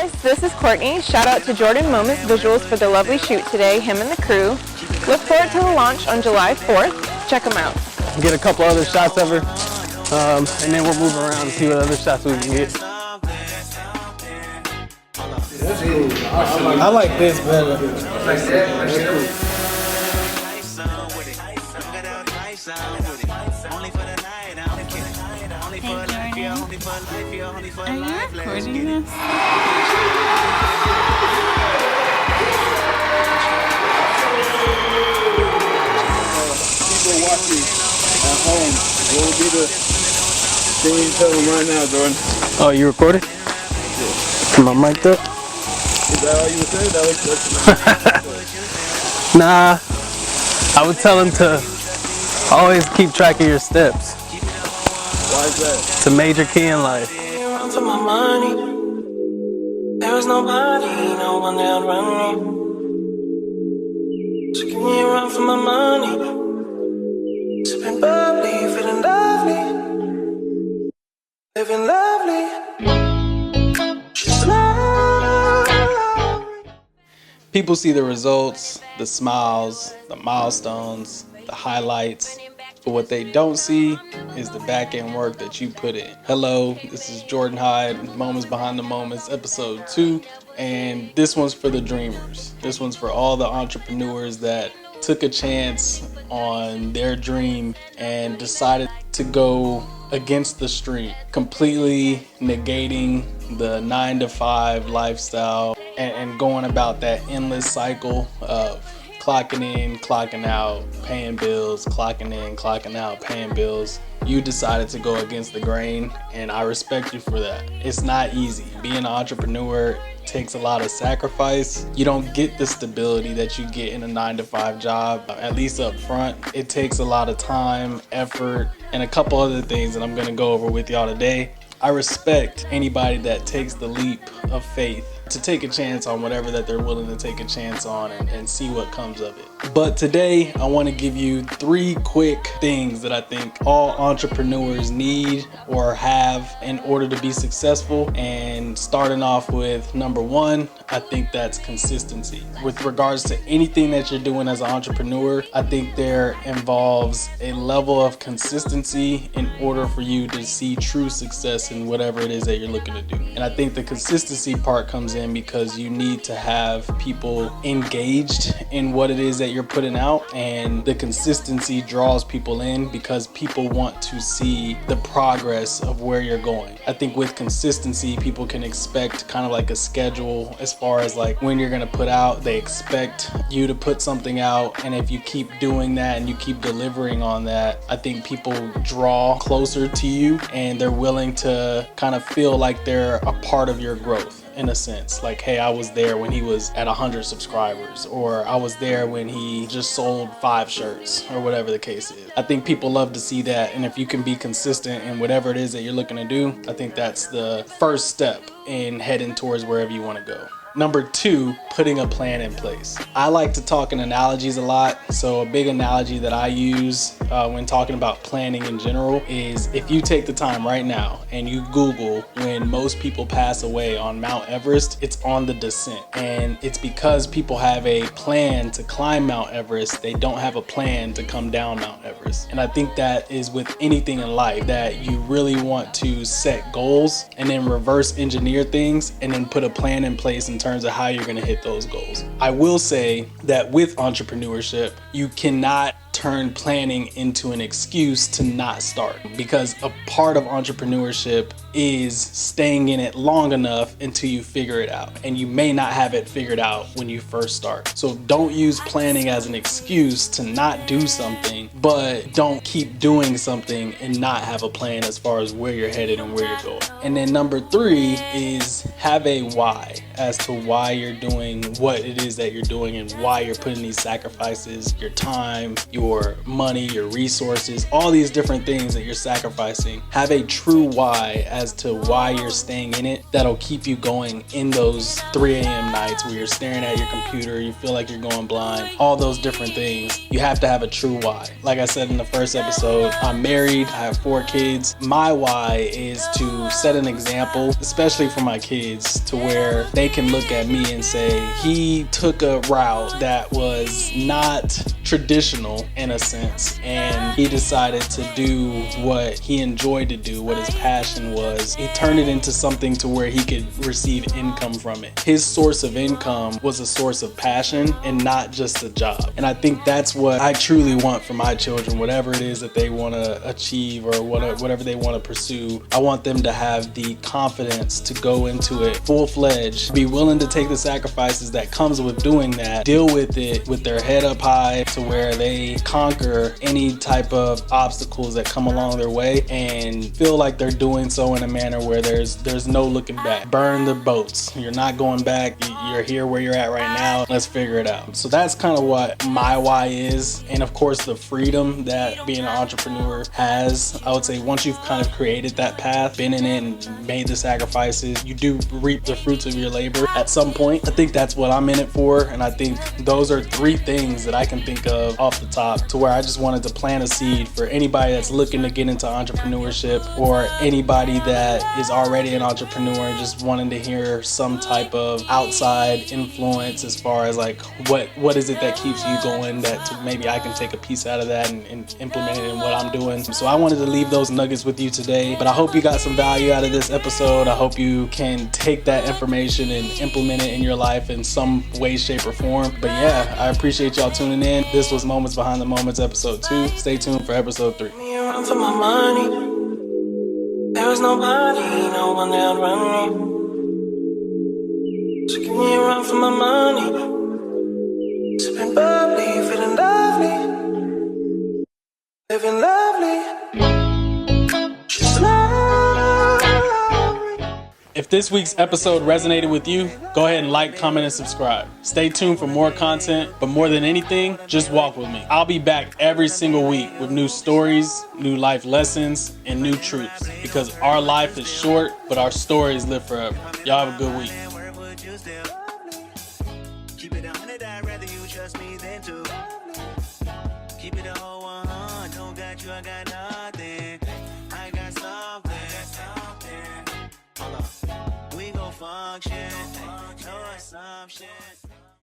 guys, this is Courtney. Shout out to Jordan Momus Visuals for the lovely shoot today, him and the crew. Look forward to the launch on July 4th. Check them out. Get a couple other shots of her, and then we'll move around and see what other shots we can get. That's cool. I like this better. That's cool. Are you recording this? People watching at home, what would be the thing you tell them right now, Jordan? Oh, you recorded? Am I mic'd up? Is that all you would say? Nah, I would tell them to always keep track of your steps. Why is that? It's a major key in life. For my money, there was nobody, no one that would run me. So give me a run for my money. Sipping bubbly, feeling lovely, living lovely. She's lovely. People see the results, the smiles, the milestones, the highlights. But what they don't see is the back end work that you put in. Hello, this is Jordan Hyde, Moments Behind the Moments, episode 2. And this one's for the dreamers. This one's for all the entrepreneurs that took a chance on their dream and decided to go against the stream, completely negating the 9-to-5 lifestyle and going about that endless cycle of clocking in, clocking out, paying bills, clocking in, clocking out, paying bills. You decided to go against the grain, and I respect you for that. It's not easy. Being an entrepreneur takes a lot of sacrifice. You don't get the stability that you get in a 9-to-5 job, at least up front. It takes a lot of time, effort, and a couple other things that I'm gonna go over with y'all today. I respect anybody that takes the leap of faith to take a chance on whatever that they're willing to take a chance on and see what comes of it. But today I want to give you 3 quick things that I think all entrepreneurs need or have in order to be successful. And starting off with number 1, I think that's consistency. With regards to anything that you're doing as an entrepreneur, I think there involves a level of consistency in order for you to see true success in whatever it is that you're looking to do. And I think the consistency part comes in because you need to have people engaged in what it is that you're putting out, and the consistency draws people in because people want to see the progress of where you're going. I think with consistency, people can expect kind of like a schedule as far as like when you're gonna put out. They expect you to put something out, and if you keep doing that and you keep delivering on that, I think people draw closer to you and they're willing to kind of feel like they're a part of your growth. In a sense, like, hey, I was there when he was at 100 subscribers, or I was there when he just sold 5 shirts, or whatever the case is. I think people love to see that, and if you can be consistent in whatever it is that you're looking to do, I think that's the first step in heading towards wherever you want to go. Number 2, putting a plan in place. I like to talk in analogies a lot. So a big analogy that I use when talking about planning in general is if you take the time right now and you Google when most people pass away on Mount Everest, it's on the descent. And it's because people have a plan to climb Mount Everest, they don't have a plan to come down Mount Everest. And I think that is with anything in life, that you really want to set goals and then reverse engineer things and then put a plan in place in terms of how you're going to hit those goals. I will say that with entrepreneurship, you cannot turn planning into an excuse to not start, because a part of entrepreneurship is staying in it long enough until you figure it out, and you may not have it figured out when you first start. So don't use planning as an excuse to not do something, but don't keep doing something and not have a plan as far as where you're headed and where you're going. And then number 3 is have a why. as to why you're doing what it is that you're doing and why you're putting these sacrifices, your time, your money, your resources, all these different things that you're sacrificing. Have a true why as to why you're staying in it that'll keep you going in those 3 a.m. nights where you're staring at your computer, you feel like you're going blind, all those different things. You have to have a true why. Like I said in the first episode, I'm married, I have 4 kids. My why is to set an example, especially for my kids, to where they can look at me and say, he took a route that was not traditional in a sense, and he decided to do what he enjoyed to do, what his passion was. He turned it into something to where he could receive income from it. His source of income was a source of passion and not just a job. And I think that's what I truly want for my children, whatever it is that they want to achieve or whatever they want to pursue. I want them to have the confidence to go into it full-fledged, be willing to take the sacrifices that comes with doing that, deal with it with their head up high to where they conquer any type of obstacles that come along their way and feel like they're doing so in a manner where there's no looking back. Burn the boats. You're not going back. You're here where you're at right now. Let's figure it out. So that's kind of what my why is. And of course, the freedom that being an entrepreneur has. I would say once you've kind of created that path, been in it and made the sacrifices, you do reap the fruits of your labor at some point. I think that's what I'm in it for. And I think those are 3 things that I can think of off the top to where I just wanted to plant a seed for anybody that's looking to get into entrepreneurship or anybody that is already an entrepreneur just wanting to hear some type of outside influence as far as like what is it that keeps you going, that maybe I can take a piece out of that and implement it in what I'm doing. So I wanted to leave those nuggets with you today, but I hope you got some value out of this episode. I hope you can take that information and implement it in your life in some way, shape, or form. But yeah, I appreciate y'all tuning in. This was Moments Behind the Moments episode 2. Stay tuned for episode 3. Me around for my money. There was nobody, no one that run me. So give me a run for my money. Sipping bubbly, feeling lovely, living lovely. Just lovely. If this week's episode resonated with you, go ahead and like, comment, and subscribe. Stay tuned for more content, but more than anything, just walk with me. I'll be back every single week with new stories, new life lessons, and new truths. Because our life is short, but our stories live forever. Y'all have a good week. Keep it 100, I'd rather you trust me than to. Keep it a whole 100, don't got you, I got nothing. I got something. Hold on. We gon' function, no assumption.